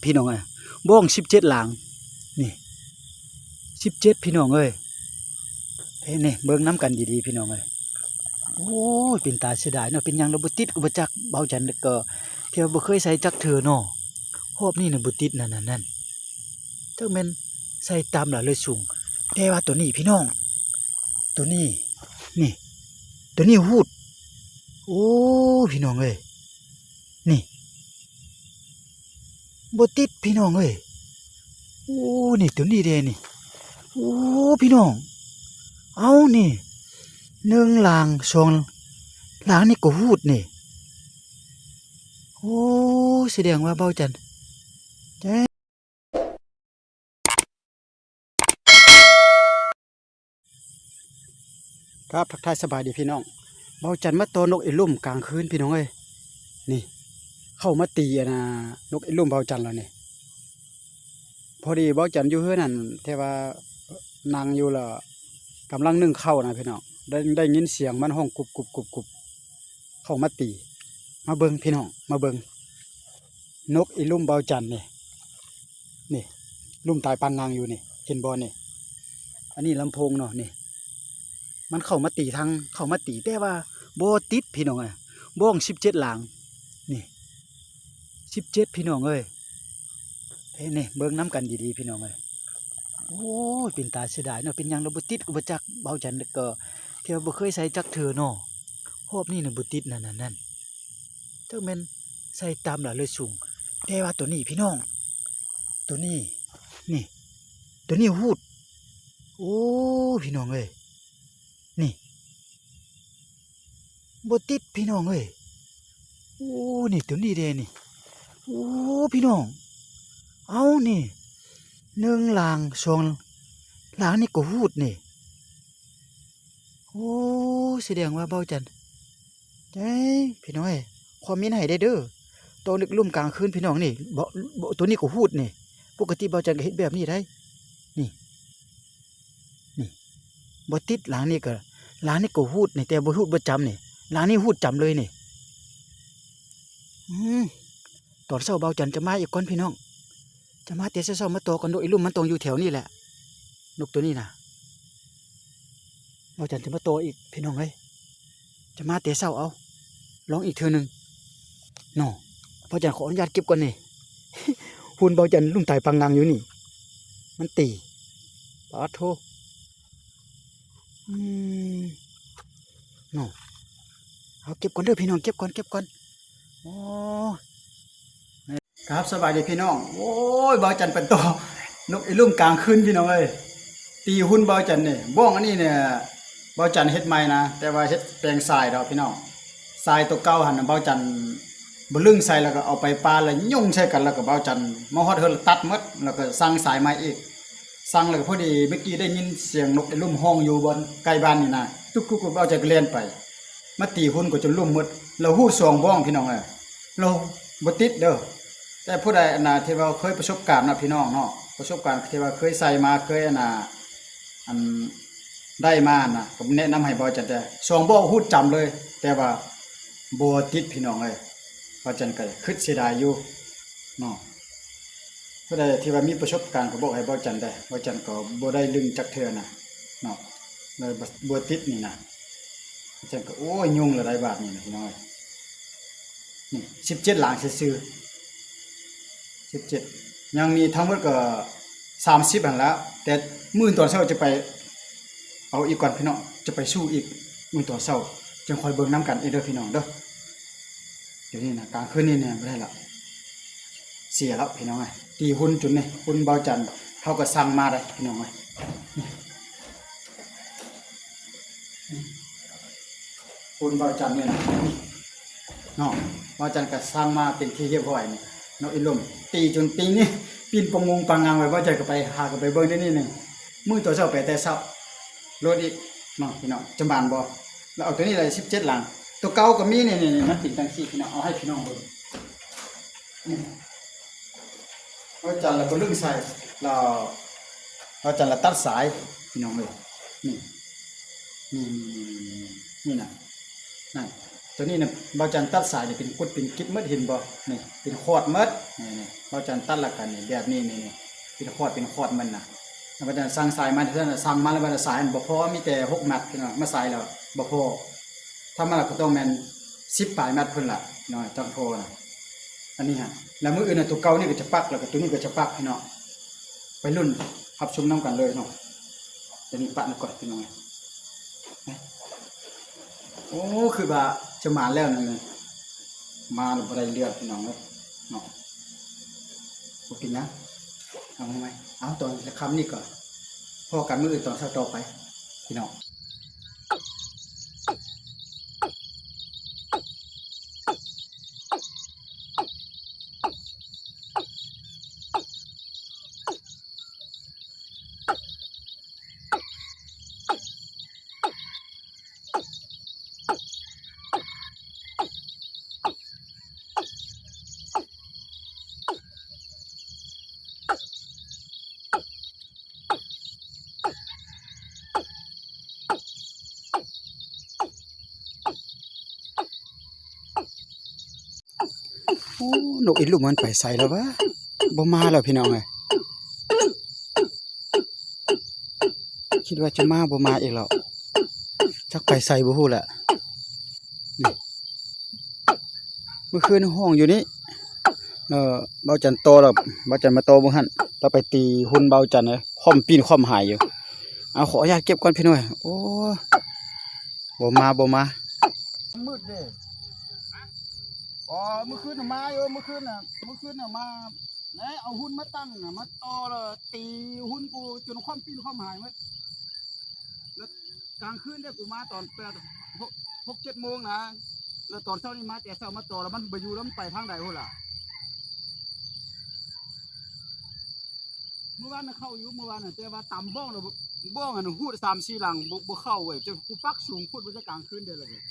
พี่น้องบ้อง17หลังนี่17พี่น้องเอ้ยนี่เบิ่งน้ำกันดีๆพี่น้องเอ้ยโอ้ยเป็นตาเสียดายเนาะเป็นหยังเราบ่ติดอุปจักเบาจันก็เที่ยวบ่เคยใส่จักเถื่อเนาะรอบนี้น่ะบ่ติดนั่นจักแม่นใส่ตามล่ะเลยสูงแต่ว่าตัวนี้พี่น้องตัวนี้นี่ตัวนี้ฮูดโอ้พี่น้องเอ้ยนี่บ่ติดพี่น้องเอ้ยโอ้นี่ตัวนี้เด้นี่โอ้พี่น้องเอานี่1หลัง2หลังนี่ก็ฮูดนี่โอ้แสดงว่าเบาจันครับทักทายสบายดีพี่น้องเบาจันมาโตนกไอ้ลุ่มกลางคืนพี่น้องเอ้ยนี่เข้ามาตีนะนกไอ้ลุ่มเบาจันแล้วนี่พอดีเบาจันอยู่เฮือนั่นแต่ว่านางอยู่ละกำลังนึ่งข้าวนะพี่น้องได้ยินเสียงมันห้องกุบกุบกุบกุบเข้ามาตีมาเบิงพี่น้องมาเบิงนกไอ้ลุ่มเบาจันนี่ลุ่มตายปางงางอยู่นี่เห็นบอลนี่อันนี้ลำโพงเนาะนี่มันเข้ามาตีทางเข้ามาตีแต่ว่าโบติดพี่น้องบ้อง17หลังนี่17พี่น้องเอ้ยนี่เบิ่งน้ำกันดีๆพี่น้องเอ้ยโอ้ยเป็นตาเสียดายเนาะเป็นหยังเราบ่ติดอุปจักเบาจันก็เที่ยวบ่เคยใส่จักเถื่อเนาะรอบนี้น่ะบ่ติดนั่นจักแม่นใส่ตามล่ะเลยสูงแต่ว่าตัวนี้พี่น้องตัวนี้นี่ตัวนี้ฮูดโอ้พี่น้องเอ้ยนี่บ่ติดพี่น้องเอ้ยโอ้นี่ตัวนี้เด้นี่โอ้พี่น้องเอานี่1หลัง2หลังนี่ก็ฮูดนี่โอ้แสดงว่าเบาจันพี่น้องเอ้ยความมีให้ได้เด้อตัวนึกลุ่มกลางคืนพี่น้องนี่บ่ตัวนี้ก็ฮูดนี่ปกติเบาจันก็เฮ็ดแบบนี้ได้นี่บ่ติดหลังนี่ก็หลังนี่ก็ฮูดนี่แต่บ่ฮูดบ่จำนี่หลังนี่ฮูดจำเลยนี่ตอนเช้าเบาจันจะมาอีกก่อนพี่น้องจะมาแต่เช้ามาโตกันนกไอ้ลุ่มมันตรงอยู่แถวนี้แหละนกตัวนี้นะเบาจันจะมาโตอีกพี่น้องเอ้ยจะมาแต่เช้าเอาลองอีกเทื่อนึงน้อเบาจันขออนุญาตเก็บก่อนนี่ หุ่นเบาจันลุ่มตายปังงังอยู่นี่มันตีปาโทน้อเอาเก็บก่อนเด้อพี่น้องเก็บก่อนโอ้ครับสบายดีพี่น้องโอ้ยเบาจันเป็นตัวนกไอ้ลุ่มกลางคืนพี่น้องเอ้ยตีหุ่นเบาจันนี่บ้องอันนี้เนี่ยเบาจันเฮ็ดใหม่นะแต่ว่าเฮ็ดแปลงทรายดอกพี่น้องทรายตัวเก่าหั่นเบาจันบ่ลึงใส่แล้วก็เอาไปปาแล้วยุ่งใส่กันแล้วก็เบาจันมาฮอดเฮือนตัดหมดแล้วก็สั่งสายใหม่อีกสั่งแล้วก็พอดีเมื่อกี้ได้ยินเสียงนกไอ้ลุ่มห้องอยู่บนใกล้บ้านนี่นะทุกๆเบาจันก็เล่นไปมาตีหุ่นก็จนลุ่มหมดเราฮู้สองบ้องพี่น้องเอ้ยเราบ่ติดเด้อแต่ผู้ใดที่ว่าเคยประสบการณ์นะพี่น้องเนาะประสบการณ์ที่ว่าเคยใส่มาเคยอันได้มาผมแนะนำให้บ่จัดแต่สองบ่ฮู้จำเลย แต่ว่าบ่ติดพี่น้องเอ้ยบ่จันก็คิดเสียดายอยู่เนาะผู้ใดที่ว่ามีประสบการณ์ก็บอกให้บ่จันได้บ่จันก็บ่ได้ลึงจักเทื่อนะเนาะเลยบ่ติดนี่นะบ่จันก็โอ้ยยุ่งละได้บาทนี่นะพี่น้องนี่17หลังซื่อ17ยังมีทั้งหมดก็30อันแล้วแต่มื้อตอนเช้าจะไปเอาอีกก่อนพี่น้องจะไปสู้อีกมื้อตอนเช้าจังค่อยเบิ่งนํกันอีกเด้อพี่น้องเด้อเดี๋ยวนี้นะกลางคืนนี่เนี่ยบ่ได้ละเสียแล้วพี่น้องเอ้ยตีหุ่นจุดนี่หุ่นเบาจันเฮาก็สั่งมาได้พี่น้องเอ้ยหุ่นเบาจันนี่นะเนาะเบาจันก็สั่งมาเป็นที่เรียบร้อยนี่นกอีลุ่มตีจนปีนี้ปีนปงงปังงังไว้ว่าจะก็ไปหาก็ไปเบิ่งได้นี่มื้อตัวเช้าไปแต่เช้ารถอีกเนาะพี่น้องจำบานบ่แล้วเอาตัวนี้เลย17หลังตัวเก่าก็มีนี่มันติดจังซี่พี่น้องเอาให้พี่น้องเบิ่งเราจันละบ่ลึงใส่เราจันละตัดสายพี่น้องเอ้ยนี่น่ะนั่นต ตัวนี้เนี่ยเบาจันตัดสายนี่เป็นกุดเป็นกิ๊บมัดเห็นบ่นี่เป็นคอดมัดนี่เบาจันตัดละกันนี่แบบนี้นี่เป็นคอดมันน่ะแล้วก็จะสั่งสายมาเท่านั้นสั่งมาแล้วมันสายมันบ่พอมีแต่6 มัดพี่น้องมาใส่แล้วบ่พอถ้ามาแล้วก็ต้องแม่น10 ปลายมัดพุ่นล่ะน้อยจังพอน่ะอันนี้ฮะแล้วมื้ออื่นน่ะตัวเก่านี่ก็จะปักแล้วก็ตัวนี้ก็จะปักพี่น้องไปรุ่นรับชมนํกันเลยเนาะเดี๋ยวนี้ปักก่อนพี่น้องโอ้คือว่าจะมาแล้วนั่นเลยมาแล้วบ่ได้เลือดพี่น้องเนาะบ่กินนะเอาไหมเอาตอนจะคำนี้ก่อนพอกันมื้ออื่นตอนเช้าต่อไปพี่น้องโอ้นกอีลูกมันไปใส่แล้ววะบ่มาแล้วพี่น้องเอ้ยคิดว่าจะมาบ่มาอีกแล้วจักไปใส่บ่ฮู้แหละนี่เมื่อคืนห้องอยู่นี่เบาจันโตแล้วเบาจันมาโตบ่หั่นเราไปตีหุ่นเบาจันเลยค่อมปีนค่อมหายอยู่เอาขออนุญาตเก็บก่อนพี่น้อยโอ้บ่มามืดเด้อ๋อเมื่อคืนน่ะมาอยู่เมื่อคืนน่ะมาแหนเอาหุ่นมาตั้งน่ะมาต่อแล้วตีหุ่นกูจนค่อมปีนค่อมหายหมดแล้วกลางคืนเนี่ยกูมาตอน6-7 โมงนะแล้วตอนเช้านี่มาแต่เช้ามาต่อแล้วมันบ่อยู่แล้วมันไปทางใดพุ่นล่ะเมื่อวานน่ะเข้าอยู่เมื่อวานน่ะแต่ว่าตำบ้องน่ะบ้องอันหูด3-4 หลังบ่เข้าเว้ยจนกูปักสูงพูดบ่จะกลางคืนเด้อล่ะเว้ย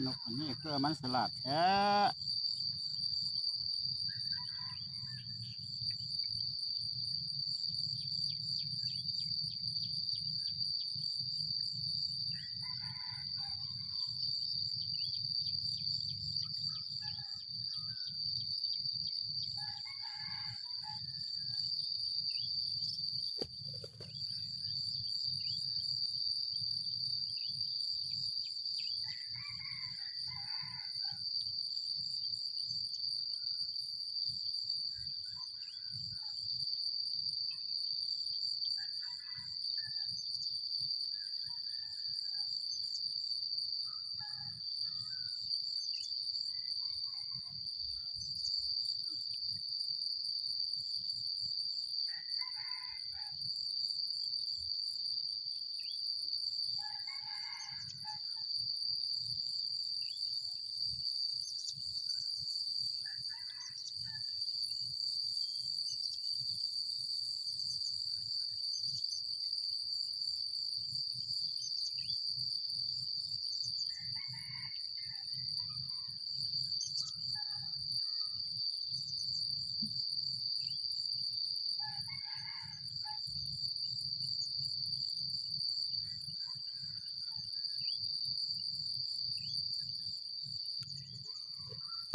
นกอันนี้คือมันสลัดแท้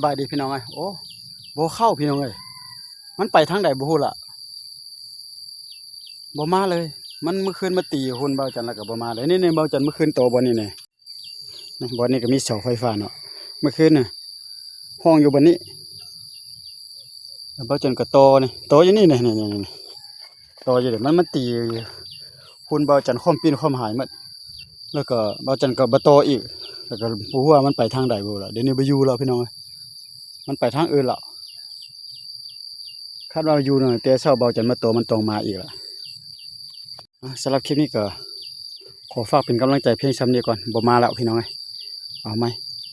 สบายดีพี่น้องเอ้ยโอ้บ่เข้าพี่น้องเอ้ยมันไปทางใดบ่ฮู้ล่ะบ่มาเลยมันเมื่อคืนมาตีหุ่นเบาจันแล้วก็บ่มาเลยนี่ๆเบาจันเมื่อคืนโตบ่นี่แน่นะบ่นี่ก็มีเสาไฟฟ้าเนาะเมื่อคืนน่ะห้องอยู่บ่นี้แล้วเบาจันก็โตนี่โตอยู่นี่นี่ๆโตอยู่เด้มันตีหุ่นเบาจันค่อมปีนค่อมหายหมดแล้วก็เบาจันก็บ่โตอีกแล้วก็บ่ฮู้ว่ามันไปทางใดบ่ล่ะเดี๋ยวนี้บ่อยู่แล้วพี่น้องเอ้ยมันไปทางอื่นแล้วคาดว่าอยู่เนาะแต่เช้าเบาจันมาโตมันต้องมาอีกล่ะสำหรับคลิปนี้ก็ขอฝากเป็นกำลังใจเพียงซ้ำนี้ก่อนบ่มาแล้วพี่น้องเอ้ยเอาไหม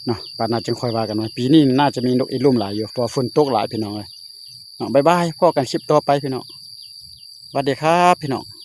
เนาะปานน่าจึงค่อยว่ากันไว้ปีนี้น่าจะมีนกอีลุ่มหลายอยู่เพราะฝนตกหลายพี่น้องเอ้ยเนาะบ๊ายบายพบกันคลิปต่อไปพี่น้องสวัสดีครับพี่น้อง